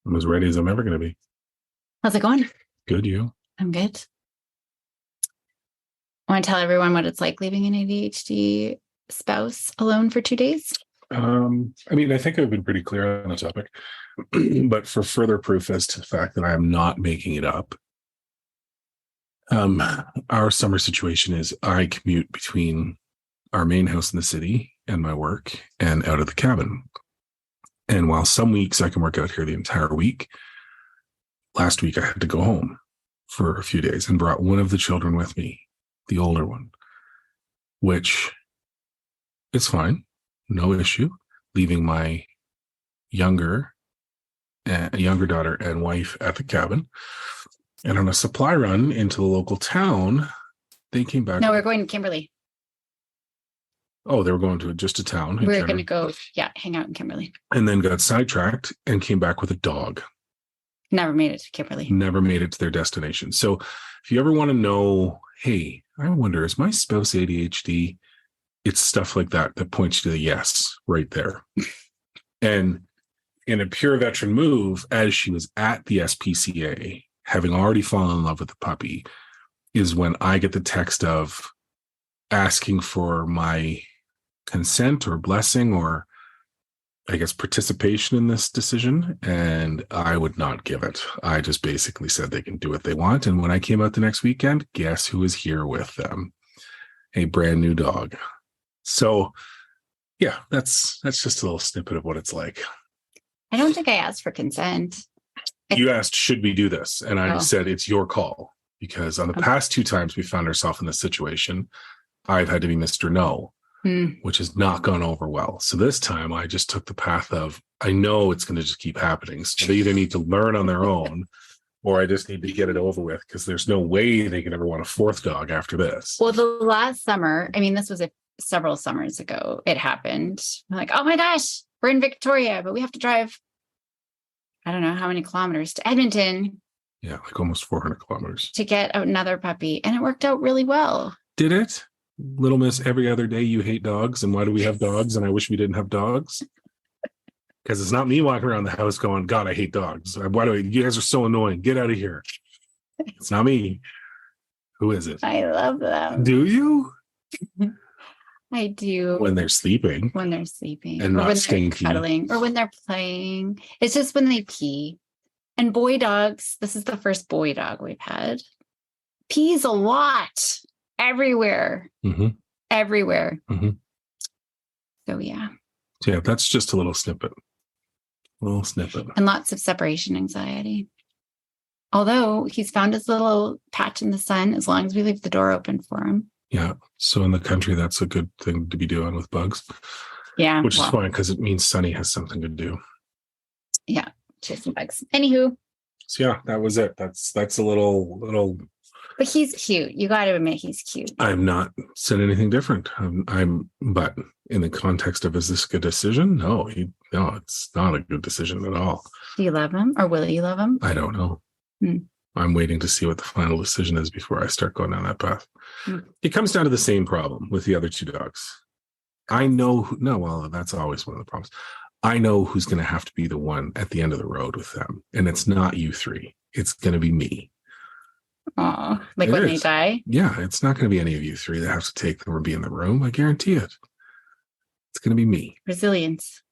I'm as ready as I'm ever going to be. How's it going? Good, you? I'm good. I want to tell everyone what it's like leaving an ADHD spouse alone for 2 days. I think I've been pretty clear on the topic, but for further proof as to the fact that I am not making it up, our summer situation is I commute between our main house in the city and my work and out of the cabin. And while some weeks I can work out here the entire week, last week I had to go home for a few days and brought one of the children with me, the older one, which is fine. No issue, leaving my younger daughter and wife at the cabin. And on a supply run into the local town, they came back. No, we're going to Kimberley. Oh, they were going to just a town. We're going to go, hang out in Kimberley. And then got sidetracked and came back with a dog. Never made it to Kimberley. Never made it to their destination. So if you ever want to know, hey, I wonder, is my spouse ADHD? It's stuff like that points to the yes right there. And in a pure veteran move, as she was at the SPCA, having already fallen in love with the puppy, is when I get the text of asking for my consent or blessing or, I guess, participation in this decision. And I would not give it. I just basically said they can do what they want. And when I came out the next weekend, guess who was here with them? A brand new dog. So, yeah, that's just a little snippet of what it's like. I don't think I asked for consent. You asked, should we do this? And I said, it's your call. Because on the past 2 times we found ourselves in this situation, I've had to be Mr. No, which has not gone over well. So this time I just took the path of, I know it's going to just keep happening. So they either need to learn on their own or I just need to get it over with because there's no way they can ever want a 4th dog after this. Well, the last summer, this was several summers ago, it happened. I'm like, oh my gosh, we're in Victoria, but we have to drive, I don't know how many kilometers to Edmonton. Yeah, like almost 400 kilometers. To get another puppy. And it worked out really well. Did it? Little Miss, every other day you hate dogs. And why do we have dogs? And I wish we didn't have dogs. Because it's not me walking around the house going, God, I hate dogs. You guys are so annoying. Get out of here. It's not me. Who is it? I love them. Do you? I do. When they're sleeping. And not when stinky. They're cuddling. Or when they're playing. It's just when they pee. And boy dogs, this is the first boy dog we've had. Pees a lot. Everywhere. Mm-hmm. Everywhere. Mm-hmm. So, yeah. So, yeah, that's just a little snippet. And lots of separation anxiety. Although he's found his little patch in the sun as long as we leave the door open for him. Yeah. So in the country, that's a good thing to be doing with bugs. Yeah. Which is fine because it means Sunny has something to do. Yeah. Chasing bugs. Anywho. So yeah, that was it. That's a little. But he's cute. You got to admit he's cute. I've not said anything different. But in the context of, is this a good decision? No, it's not a good decision at all. Do you love him or will you love him? I don't know. I'm waiting to see what the final decision is before I start going down that path. It comes down to the same problem with the other 2 dogs. I know. That's always one of the problems. I know who's going to have to be the one at the end of the road with them. And it's not you 3. It's going to be me. Oh, like when they die? Yeah, it's not going to be any of you 3 that have to take them or be in the room. I guarantee it. It's going to be me. Resilience.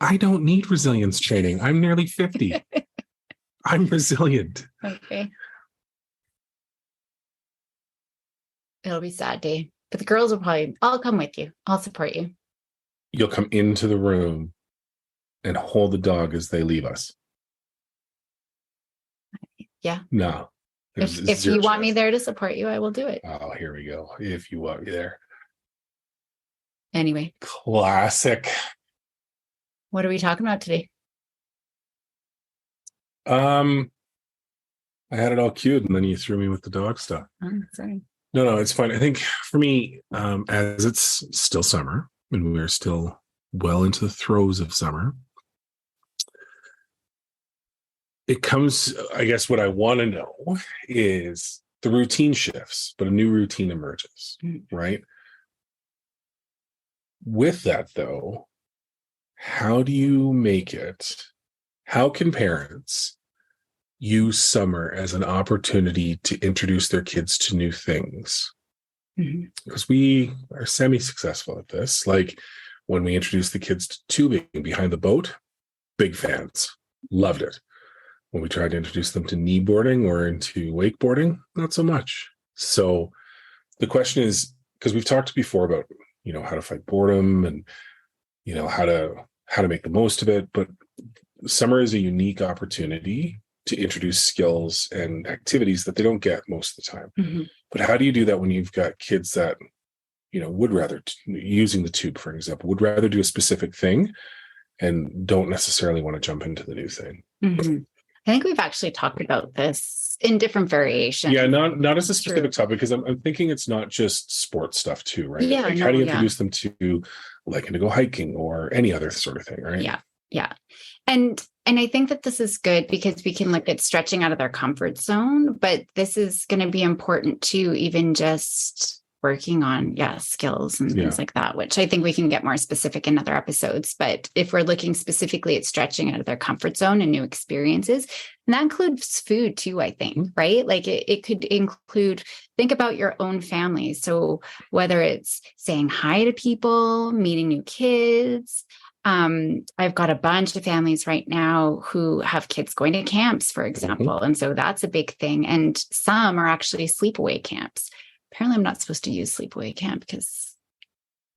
I don't need resilience training. I'm nearly 50. I'm resilient. Okay. It'll be sad day. But the girls will I'll come with you. I'll support you. You'll come into the room and hold the dog as they leave us. Yeah. No. If you want me there to support you, I will do it. Oh, here we go. If you want me there. Anyway. Classic. What are we talking about today? I had it all queued and then you threw me with the dog stuff. Oh, sorry. No, it's fine. I think for me, as it's still summer and we're still well into the throes of summer, it comes, I guess what I want to know is the routine shifts, but a new routine emerges, right? With that, though, how do you make it how can parents use summer as an opportunity to introduce their kids to new things? Mhm. Because we are semi-successful at this. Like when we introduced the kids to tubing behind the boat, big fans, loved it. When we tried to introduce them to kneeboarding or into wakeboarding, not so much. So the question is, because we've talked before about, how to fight boredom and, how to make the most of it. But summer is a unique opportunity to introduce skills and activities that they don't get most of the time. Mhm. But how do you do that when you've got kids that, would rather, using the tube, for example, would rather do a specific thing and don't necessarily want to jump into the new thing? Mhm. I think we've actually talked about this in different variations. Yeah, not as a specific topic, because I'm thinking it's not just sports stuff too, right? Yeah, Like how do you introduce them to liking to go hiking or any other sort of thing, right? Yeah. And I think that this is good because we can look at stretching out of their comfort zone, but this is going to be important too, even just working on skills and things like that, which I think we can get more specific in other episodes. But if we're looking specifically at stretching out of their comfort zone and new experiences, and that includes food too, I think, right? Like it could include, think about your own family. So whether it's saying hi to people, meeting new kids. I've got a bunch of families right now who have kids going to camps, for example. And so that's a big thing. And some are actually sleepaway camps. Apparently I'm not supposed to use sleepaway camp because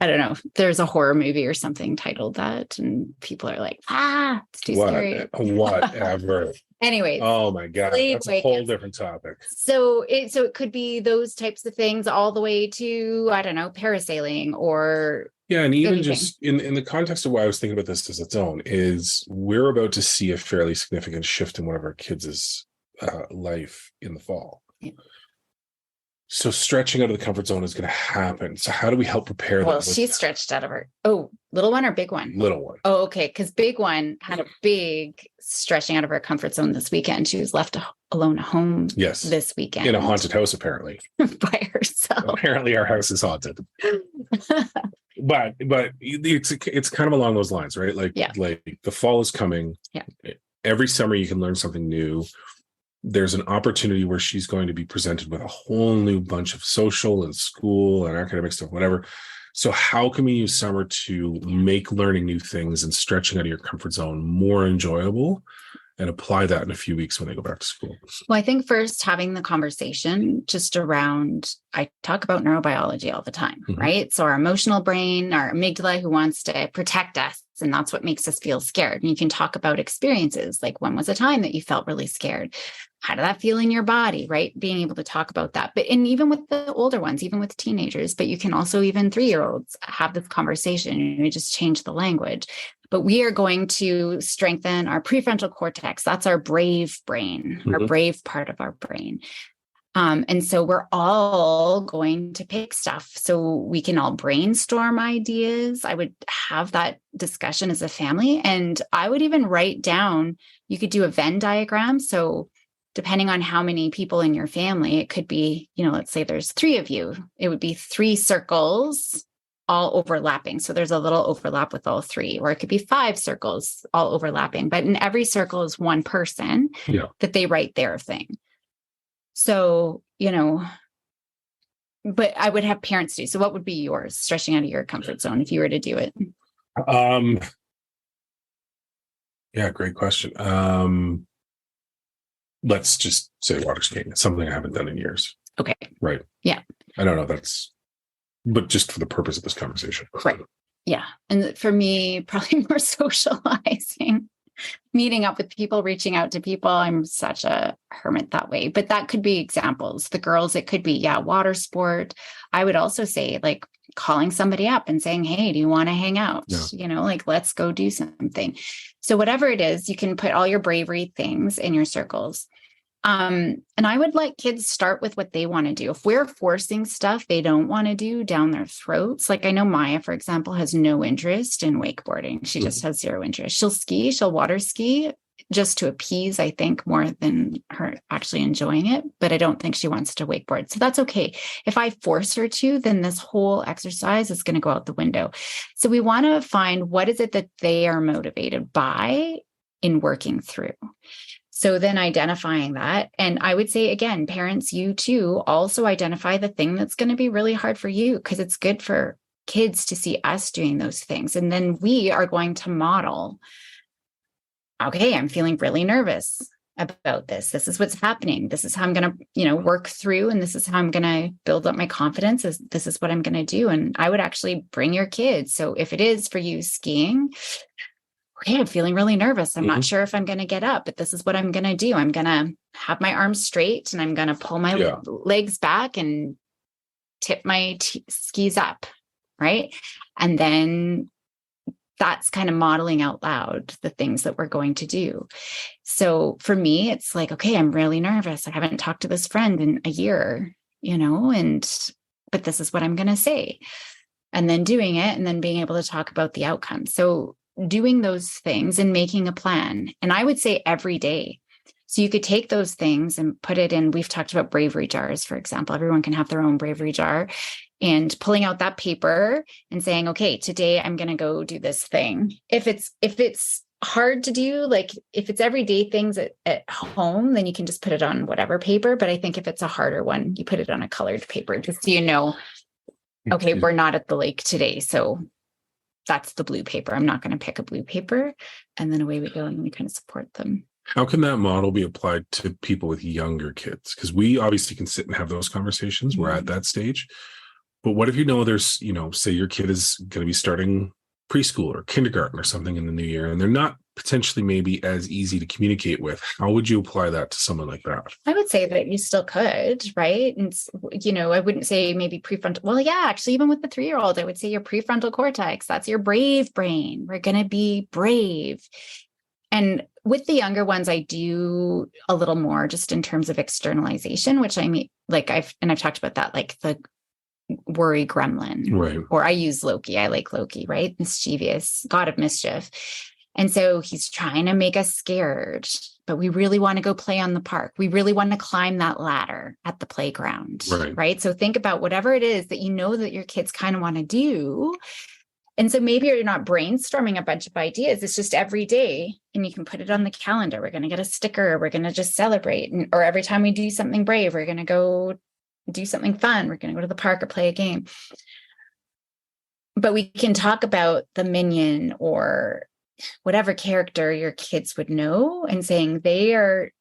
I don't know, there's a horror movie or something titled that. And people are like, it's too scary. Whatever. Anyways. Oh my God. That's a whole different topic. So it could be those types of things all the way to, I don't know, parasailing or and even anything. just in the context of why I was thinking about this as its own is we're about to see a fairly significant shift in one of our kids' life in the fall. Yeah. So stretching out of the comfort zone is going to happen. So how do we help prepare them? Well, she's stretched out of her. Oh, little one or big one? Little one. Oh, okay. Because big one had a big stretching out of her comfort zone this weekend. She was left alone at home this weekend. In a haunted house, apparently. By herself. Apparently our house is haunted. But it's kind of along those lines, right? Like the fall is coming. Yeah. Every summer you can learn something new. There's an opportunity where she's going to be presented with a whole new bunch of social and school and academic stuff, whatever. So how can we use summer to make learning new things and stretching out of your comfort zone more enjoyable and apply that in a few weeks when they go back to school? Well, I think first having the conversation just around, I talk about neurobiology all the time, right? So our emotional brain, our amygdala who wants to protect us, and that's what makes us feel scared. And you can talk about experiences, like when was a time that you felt really scared? How did that feel in your body, right? Being able to talk about that. But and even with the older ones, even with teenagers, but you can also even 3-year-olds have this conversation. You just change the language. But we are going to strengthen our prefrontal cortex. That's our brave brain, our brave part of our brain. And so we're all going to pick stuff. So we can all brainstorm ideas. I would have that discussion as a family. And I would even write down, you could do a Venn diagram. So depending on how many people in your family, it could be, let's say there's 3 of you. It would be 3 circles all overlapping. So there's a little overlap with all 3, or it could be 5 circles all overlapping. But in every circle is one person that they write their thing. So, but I would have parents do. So what would be yours, stretching out of your comfort zone if you were to do it? Great question. Let's just say water skiing. It's something I haven't done in years. Okay. Right. Yeah. I don't know. But just for the purpose of this conversation. Right. Yeah. And for me, probably more socializing, meeting up with people, reaching out to people. I'm such a hermit that way, but that could be examples. The girls, it could be, water sport. I would also say like calling somebody up and saying, hey, do you want to hang out? Let's go do something. So whatever it is, you can put all your bravery things in your circles. And I would let kids start with what they want to do. If we're forcing stuff they don't want to do down their throats, like I know Maya, for example, has no interest in wakeboarding. She just has 0 interest. She'll water ski just to appease, I think, more than her actually enjoying it. But I don't think she wants to wakeboard. So that's okay. If I force her to, then this whole exercise is going to go out the window. So we want to find what is it that they are motivated by in working through. So then identifying that, and I would say again, parents, you too, also identify the thing that's going to be really hard for you, because it's good for kids to see us doing those things. And then we are going to model, okay, I'm feeling really nervous about this. This is what's happening. This is how I'm going to, work through, and this is how I'm going to build up my confidence. This is what I'm going to do. And I would actually bring your kids. So if it is for you skiing, okay, I'm feeling really nervous. I'm not sure if I'm going to get up, but this is what I'm going to do. I'm going to have my arms straight, and I'm going to pull my legs back and tip my skis up. Right. And then that's kind of modeling out loud the things that we're going to do. So for me, it's like, okay, I'm really nervous. I haven't talked to this friend in a year, but this is what I'm going to say. And then doing it, and then being able to talk about the outcome. So doing those things and making a plan. And I would say every day. So you could take those things and put it in. We've talked about bravery jars, for example. Everyone can have their own bravery jar, and pulling out that paper and saying, okay, today I'm going to go do this thing. If it's hard to do, like if it's everyday things at home, then you can just put it on whatever paper. But I think if it's a harder one, you put it on a colored paper, just so okay, we're not at the lake today. So that's the blue paper. I'm not going to pick a blue paper. And then away we go, and we kind of support them. How can that model be applied to people with younger kids? Because we obviously can sit and have those conversations. We're at that stage. But what if there's, say your kid is going to be starting preschool or kindergarten or something in the new year, and they're not potentially maybe as easy to communicate with? How would you apply that to someone like that? I would say that you still could, right? And, I wouldn't say maybe prefrontal. Well, yeah, actually, even with the 3-year-old, I would say your prefrontal cortex, that's your brave brain. We're going to be brave. And with the younger ones, I do a little more just in terms of externalization, which I mean, I've talked about that, like the worry gremlin, right? Or I use Loki. I like Loki, right? Mischievous, god of mischief. And so he's trying to make us scared, but we really want to go play on the park. We really want to climb that ladder at the playground, right? So think about whatever it is that that your kids kind of want to do. And so maybe you're not brainstorming a bunch of ideas. It's just every day, and you can put it on the calendar. We're going to get a sticker. We're going to just celebrate. Or every time we do something brave, we're going to go do something fun. We're going to go to the park or play a game. But we can talk about the minion or whatever character your kids would know, and saying they are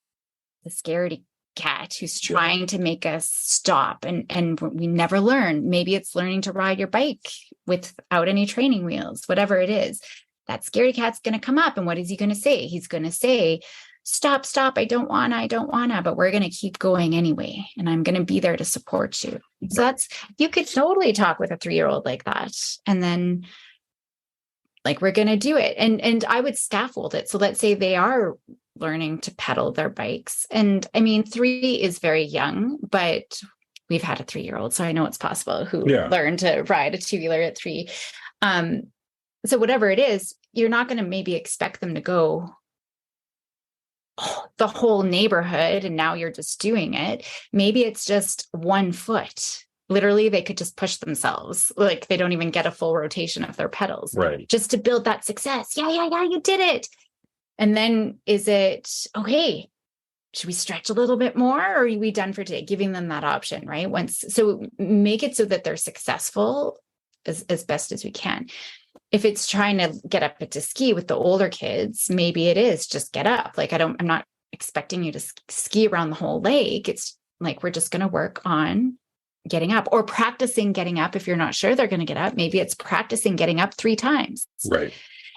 the scaredy cat who's trying to make us stop, and we never learn. Maybe it's learning to ride your bike without any training wheels, whatever it is. That scaredy cat's going to come up, and what is he going to say? He's going to say, stop, I don't wanna, but we're going to keep going anyway, and I'm going to be there to support you. So you could totally talk with a 3-year-old like that, and then we're going to do it. And I would scaffold it. So let's say they are learning to pedal their bikes. And I mean, 3 is very young, but we've had a 3-year-old, so I know it's possible, who learned to ride a 2-wheeler at 3. So whatever it is, you're not going to maybe expect them to go the whole neighborhood, and now you're just doing it. Maybe it's just 1 foot. Literally, they could just push themselves. They don't even get a full rotation of their pedals. Right. Just to build that success. Yeah, you did it. And then is it, okay, should we stretch a little bit more, or are we done for today? Giving them that option, right? So make it so that they're successful as best as we can. If it's trying to get up to ski with the older kids, maybe it is just get up. I'm not expecting you to ski around the whole lake. It's we're just going to work on getting up, or practicing getting up. If you're not sure they're going to get up, maybe it's practicing getting up 3 times. Right.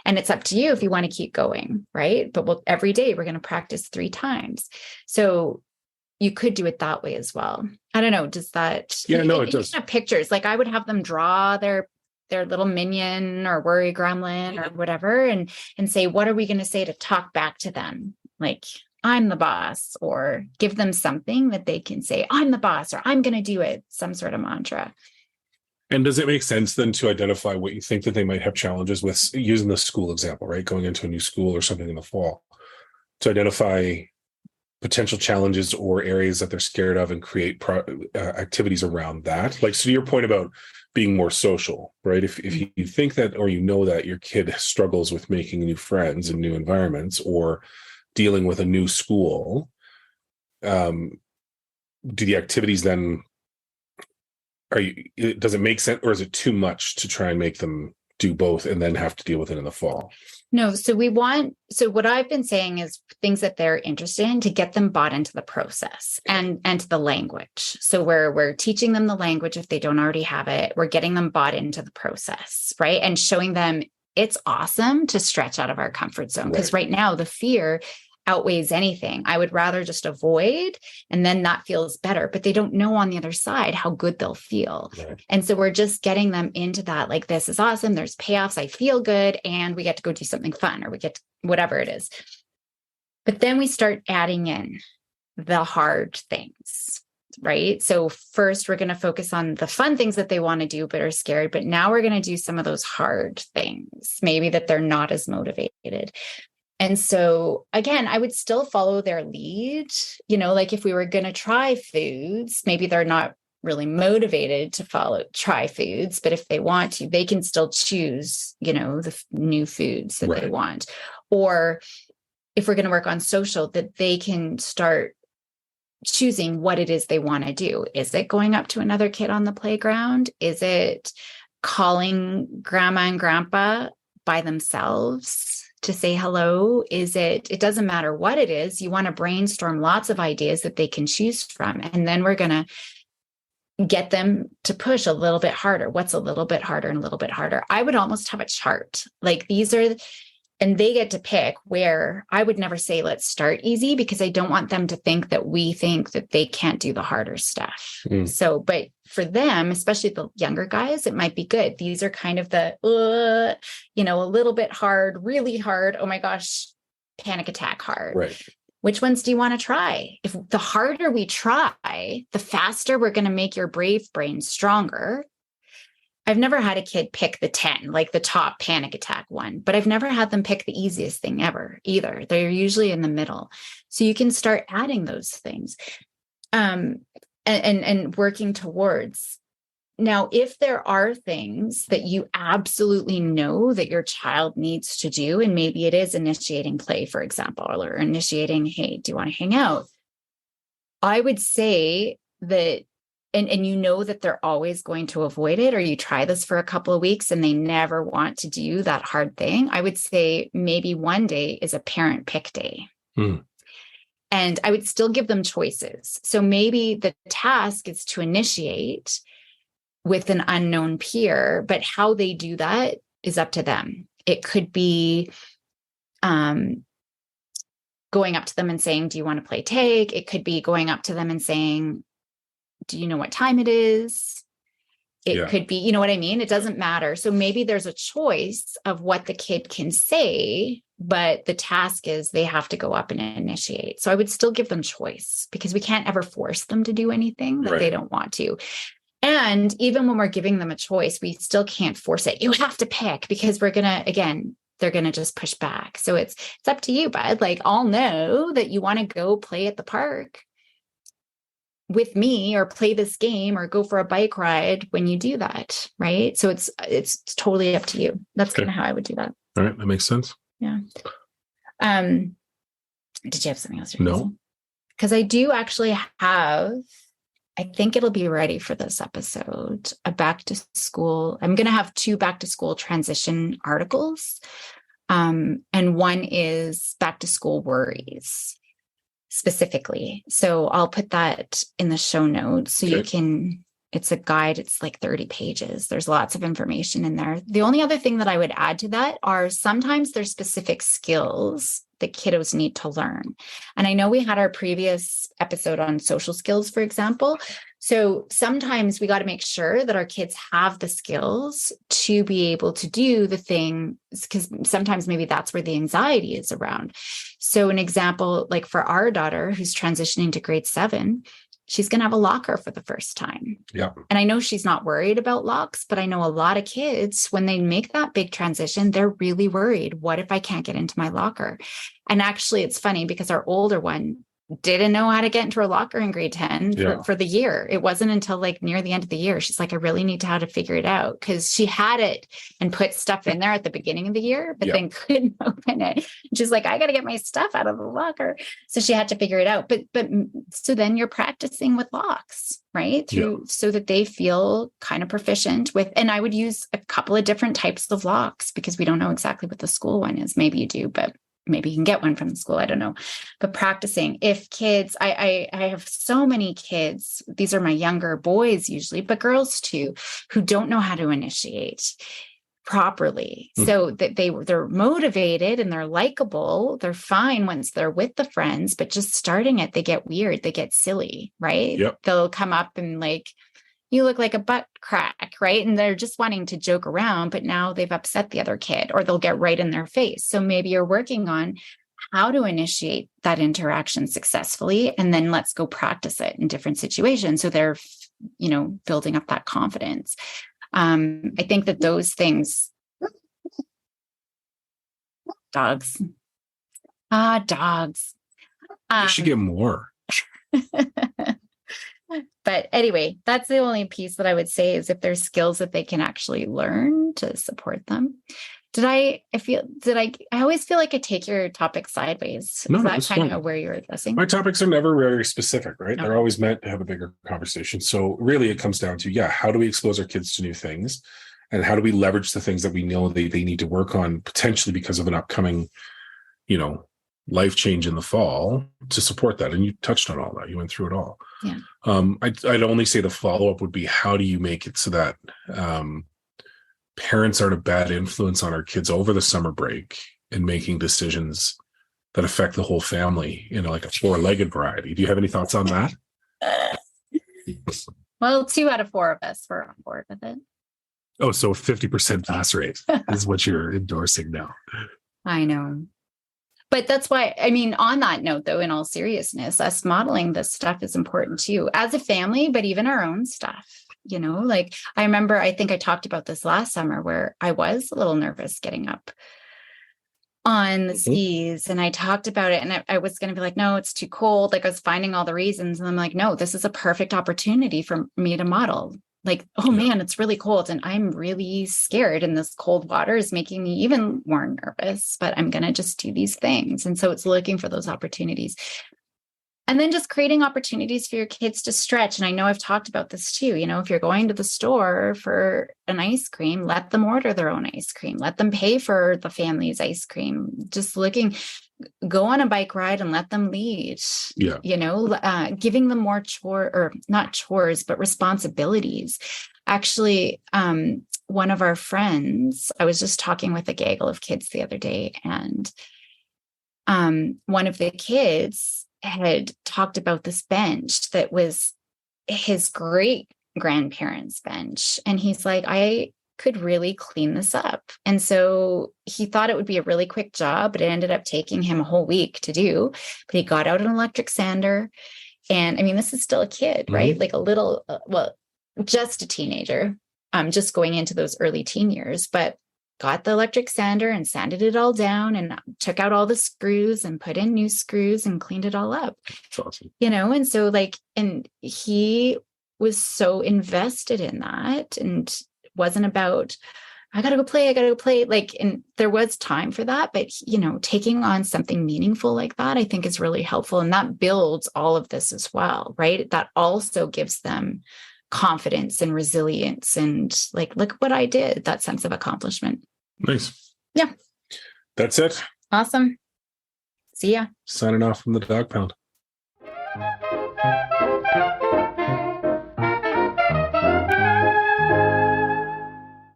And it's up to you if you want to keep going, right? But every day we're going to practice 3 times. So you could do it that way as well. I don't know. Does that? Yeah, no, it does. Have pictures. I would have them draw their little minion or worry gremlin or whatever, and say, what are we going to say to talk back to them? I'm the boss, or give them something that they can say, I'm the boss, or I'm going to do it, some sort of mantra. And does it make sense then to identify what you think that they might have challenges with, using the school example, right? Going into a new school or something in the fall, to identify potential challenges or areas that they're scared of, and create activities around that? So to your point about being more social, right? If you think that, or you know that your kid struggles with making new friends in new environments or dealing with a new school, do the activities then, does it make sense, or is it too much to try and make them do both and then have to deal with it in the fall? No, so what I've been saying is things that they're interested in to get them bought into the process and to the language. So we're teaching them the language if they don't already have it. We're getting them bought into the process, right? And showing them it's awesome to stretch out of our comfort zone. Because right now the fear outweighs anything. I would rather just avoid, and then that feels better, but they don't know on the other side how good they'll feel. Right. And so we're just getting them into that, like, this is awesome. There's payoffs. I feel good. And we get to go do something fun, or we get to, whatever it is. But then we start adding in the hard things, right? So first we're going to focus on the fun things that they want to do, but are scared. But now we're going to do some of those hard things, maybe that they're not as motivated. And so, again, I would still follow their lead. Like if we were going to try foods, maybe they're not really motivated to try foods, but if they want to, they can still choose, the new foods that they want. Or if we're going to work on social, that they can start choosing what it is they want to do. Is it going up to another kid on the playground? Is it calling grandma and grandpa by themselves to say hello? It doesn't matter what it is. You want to brainstorm lots of ideas that they can choose from. And then we're going to get them to push a little bit harder. What's a little bit harder and a little bit harder? I would almost have a chart. Like and they get to pick where. I would never say, let's start easy, because I don't want them to think that we think that they can't do the harder stuff. So, but for them, especially the younger guys, it might be good. These are kind of the, a little bit hard, really hard. Oh my gosh, panic attack hard. Right. Which ones do you want to try? If the harder we try, the faster we're going to make your brave brain stronger. I've never had a kid pick the 10, like the top panic attack one, but I've never had them pick the easiest thing ever either. They're usually in the middle. So you can start adding those things and working towards. Now, if there are things that you absolutely know that your child needs to do, and maybe it is initiating play, for example, or initiating, hey, do you want to hang out? I would say that, and you know that they're always going to avoid it, or you try this for a couple of weeks and they never want to do that hard thing, I would say maybe one day is a parent pick day. And I would still give them choices. So maybe the task is to initiate with an unknown peer, but how they do that is up to them. It could be going up to them and saying, do you want to play tag? It could be going up to them and saying, do you know what time it is? It could be, you know what I mean? It doesn't matter. So maybe there's a choice of what the kid can say, but the task is they have to go up and initiate. So I would still give them choice, because we can't ever force them to do anything that they don't want to. And even when we're giving them a choice, we still can't force it. You have to pick, because they're going to just push back. So it's up to you, bud. Like, I'll know that you want to go play at the park with me, or play this game, or go for a bike ride when you do that. Right. So it's totally up to you. That's kind of how I would do that. All right. That makes sense. Yeah. Did you have something else? No. Because I do actually have, I think it'll be ready for this episode, a back to school. I'm going to have 2 back to school transition articles. And one is back to school worries specifically. So I'll put that in the show notes so you can, it's a guide. It's like 30 pages. There's lots of information in there. The only other thing that I would add to that are sometimes there's specific skills that kiddos need to learn. And I know we had our previous episode on social skills, for example. So sometimes we got to make sure that our kids have the skills to be able to do the thing, because sometimes maybe that's where the anxiety is around. So an example, like for our daughter who's transitioning to grade 7, she's going to have a locker for the first time. Yeah. And I know she's not worried about locks, but I know a lot of kids, when they make that big transition, they're really worried. What if I can't get into my locker? And actually, it's funny because our older one didn't know how to get into her locker in grade 10 Yeah. for the year. It wasn't until like near the end of the year. She's like, I really need to how to figure it out, because she had it and put stuff in there at the beginning of the year, but Yeah. then couldn't open it. She's like, I got to get my stuff out of the locker. So she had to figure it out. But so then you're practicing with locks, right? So that they feel kind of proficient with, and I would use a couple of different types of locks, because we don't know exactly what the school one is. Maybe you do, but maybe you can get one from the school. I don't know. But practicing, if kids, I have so many kids, these are my younger boys usually, but girls too, who don't know how to initiate properly. So that they're motivated and they're likable. They're fine once they're with the friends, but just starting it, they get weird, they get silly, right? Yep. They'll come up and like, you look like a butt crack, right? And they're just wanting to joke around, but now they've upset the other kid, or they'll get right in their face. So maybe you're working on how to initiate that interaction successfully, and then let's go practice it in different situations. So they're, building up that confidence. I think that those things, dogs. You should get more. But anyway, that's the only piece that I would say, is if there's skills that they can actually learn, to support them. I always feel like I take your topic sideways. No, Is that that's kind fine. of where you're addressing? My topics are never very specific, right? No. They're always meant to have a bigger conversation. So really it comes down to, how do we expose our kids to new things? And how do we leverage the things that we know they need to work on, potentially because of an upcoming, life change in the fall, to support that? And you touched on all that. You went through it all. Yeah. I'd only say the follow-up would be, how do you make it so that parents aren't a bad influence on our kids over the summer break and making decisions that affect the whole family in like a four-legged variety? Do you have any thoughts on that? Well, 2 out of 4 of us were on board with it. Oh, so 50% pass rate is what you're endorsing now. I know. But that's why, on that note, though, in all seriousness, us modeling this stuff is important too, as a family, but even our own stuff. Like I remember, I think I talked about this last summer, where I was a little nervous getting up on the skis, and I talked about it, and I was going to be like, no, it's too cold. Like I was finding all the reasons, and I'm like, no, this is a perfect opportunity for me to model. Like, oh man, it's really cold and I'm really scared, and this cold water is making me even more nervous, but I'm going to just do these things. And so it's looking for those opportunities. And then just creating opportunities for your kids to stretch. And I know I've talked about this too. If you're going to the store for an ice cream, let them order their own ice cream. Let them pay for the family's ice cream. Just go on a bike ride and let them lead. Yeah. Giving them more not chores, but responsibilities. Actually, one of our friends, I was just talking with a gaggle of kids the other day, and one of the kids had talked about this bench that was his great grandparents' bench. And he's like, I could really clean this up. And so he thought it would be a really quick job, but it ended up taking him a whole week to do. But he got out an electric sander. And this is still a kid, right? Like a little, just a teenager, just going into those early teen years, but got the electric sander and sanded it all down and took out all the screws and put in new screws and cleaned it all up. That's awesome. And so and he was so invested in that, and wasn't about, I got to go play. Like, and there was time for that, but taking on something meaningful like that, I think is really helpful. And that builds all of this as well, right? That also gives them confidence and resilience, and like, look what I did, that sense of accomplishment. Nice. Yeah. That's it. Awesome. See ya. Signing off from the Dog Pound.